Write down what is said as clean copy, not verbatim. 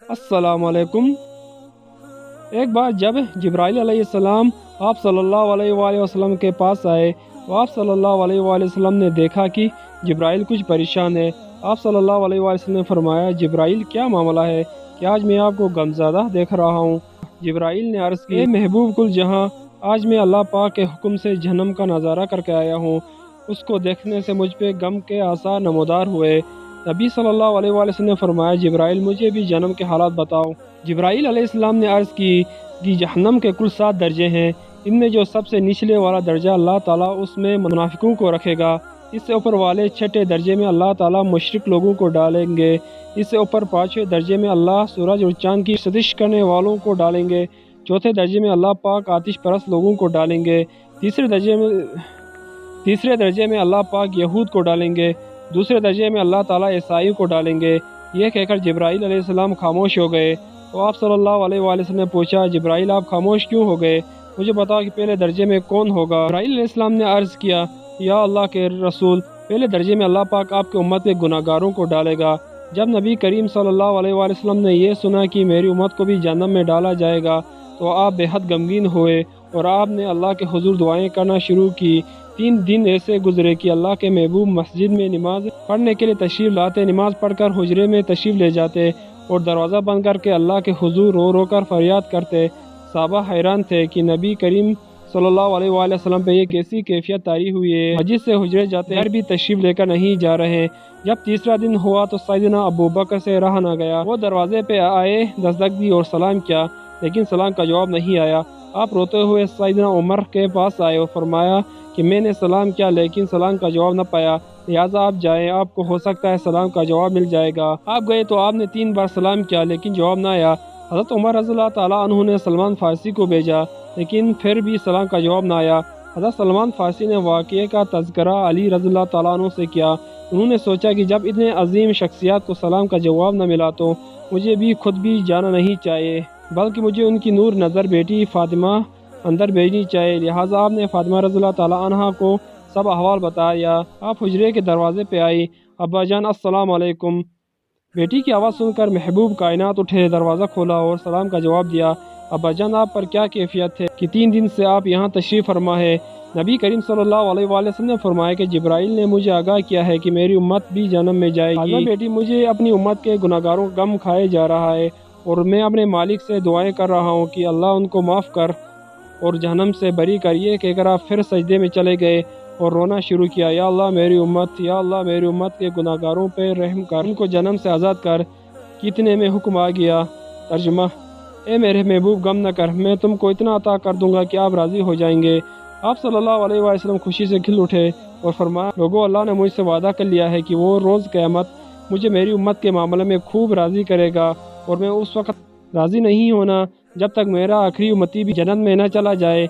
अस्सलाम वालेकुम। एक बार जब जिब्राइल अलैहिस्सलाम आप सल्लल्लाहु अलैहि वसल्लम के पास आए तो आप सल्लल्लाहु अलैहि वसल्लम ने देखा कि जिब्राइल कुछ परेशान है। आप सल्लल्लाहु अलैहि वसल्लम ने फरमाया, जिब्राइल क्या मामला है कि आज मैं आपको गमज़दा देख रहा हूँ। जिब्राइल ने अर्ज़ की, महबूब कुल जहाँ, आज मैं अल्लाह पाक के हुक्म से जहन्नम का नज़ारा करके आया हूँ। उसको देखने से मुझ पे गम के आसार नमूदार हुए। नबी सल्लल्लाहु अलैहि वसल्लम ने फरमाया, जिब्राइल मुझे भी जन्म के हालात बताओ। जिब्राइल अलैहिस्सलाम ने अर्ज़ की कि जहन्नम के कुल 7 दर्जे हैं। इनमें जो सबसे निचले वाला दर्जा अल्लाह ताला उसमें मुनाफिकों को रखेगा। इससे ऊपर वाले 6ठे दर्जे में अल्लाह ताला मुशरिक लोगों को डालेंगे। इससे ऊपर 5वें दर्जे में अल्लाह सूरज और चांद की सतिश करने वालों को डालेंगे। चौथे दर्जे में अल्लाह पाक आतिश परस्त लोगों को डालेंगे। तीसरे दर्जे में अल्लाह पाक यहूद को डालेंगे। दूसरे दर्जे में अल्लाह ताला ईसाई को डालेंगे। यह कहकर जिब्राइल अलैहिस्सलाम खामोश हो गए। तो आप सल्लल्लाहु अलैहि वसल्लम ने पूछा, जिब्राइल आप खामोश क्यों हो गए? मुझे बताओ कि पहले दर्जे में कौन होगा? जिब्राइल अलैहिस्सलाम ने अर्ज़ किया, या अल्लाह के रसूल, पहले दर्जे में अल्लाह पाक आपके उम्मत के गुनाहगारों को डालेगा। जब नबी करीम सल्लल्लाहु अलैहि वसल्लम ने यह सुना कि मेरी उम्मत को भी जहन्नम में डाला जाएगा तो आप बेहद गमगीन हुए और आपने अल्लाह के हुजूर दुआएं करना शुरू की। 3 दिन ऐसे गुजरे कि अल्लाह के महबूब मस्जिद में नमाज पढ़ने के लिए तशरीफ़ लाते, नमाज पढ़कर हुजरे में तशरीफ़ ले जाते और दरवाज़ा बंद करके अल्लाह के हुजूर रो रो कर फरियाद करते। साहबा हैरान थे कि नबी करीम सल्लल्लाहु अलैहि वसल्लम पे ये कैसी कैफियत तारी हुई है, मस्जिद से हुजरे जाते घर भी तशरीफ़ लेकर नहीं जा रहे। जब तीसरा दिन हुआ तो सैयदना अबू बकर से रहा न गया। वो दरवाजे पे आए, दस्तक दी और सलाम किया, लेकिन सलाम का जवाब नहीं आया। आप रोते हुए सैयदना उमर के पास आए और फरमाया कि मैंने सलाम किया लेकिन सलाम का जवाब न पाया, लिहाजा आप जाएं, आपको हो सकता है सलाम का जवाब मिल जाएगा। आप गए तो आपने 3 बार सलाम किया लेकिन जवाब न आया। हज़रत उमर रज़ियल्लाहु ताला अन्हु ने सलमान फ़ारसी को भेजा लेकिन फिर भी सलाम का जवाब न आया। हज़रत सलमान फ़ारसी ने वाक़ये का तज़किरा अली रज़ियल्लाहु ताला अन्हु से किया। उन्होंने सोचा कि जब इतने अजीम शख्सियत को सलाम का जवाब न मिला तो मुझे भी खुद भी जाना नहीं चाहिए, बल्कि मुझे उनकी नूर नज़र बेटी फ़ातिमा अंदर भेजनी चाहिए। लिहाजा आपने फ़ातिमा रज़ियल्लाहु ताला अन्हा को सब अहवाल बताया। आप हुजरे के दरवाजे पे आई, अब्बा जान अस्सलाम वालेकुम। बेटी की आवाज़ सुनकर महबूब कायनात उठे, दरवाज़ा खोला और सलाम का जवाब दिया। अब्बा जान आप पर क्या कैफियत है कि 3 दिन से आप यहाँ तशरीफ़ फरमा है? नबी करीम सल्लल्लाहु अलैहि वसल्लम ने फरमाया कि जिब्राइल ने मुझे आगाह किया है कि मेरी उम्मत भी जन्नत में जाएगी। बेटी, मुझे अपनी उम्मत के गुनाहगारों का गम खाए जा रहा है और मैं अपने मालिक से दुआएं कर रहा हूँ कि अल्लाह उनको माफ़ कर और जहन्नम से बरी कर। ये कहकर आप फिर सजदे में चले गए और रोना शुरू किया, या अल्लाह मेरी उम्मत, या अल्लाह मेरी उम्मत के गुनाहगारों पे रहम कर, उनको जन्म से आज़ाद कर। कितने में हुक्म आ गया। तर्जुमा, ए मेरे महबूब गम न कर, मैं तुमको इतना अता कर दूंगा कि आप राज़ी हो जाएंगे। आप सल्लल्लाहु अलैहि वसल्लम खुशी से खिल उठे और फरमाया, लोगों, अल्लाह ने मुझसे वादा कर लिया है कि वो रोज़ क़यामत मुझे मेरी उम्मत के मामले में खूब राज़ी करेगा और मैं उस वक़्त राज़ी नहीं होना जब तक मेरा आखिरी उम्मती भी जन्नत में न चला जाए।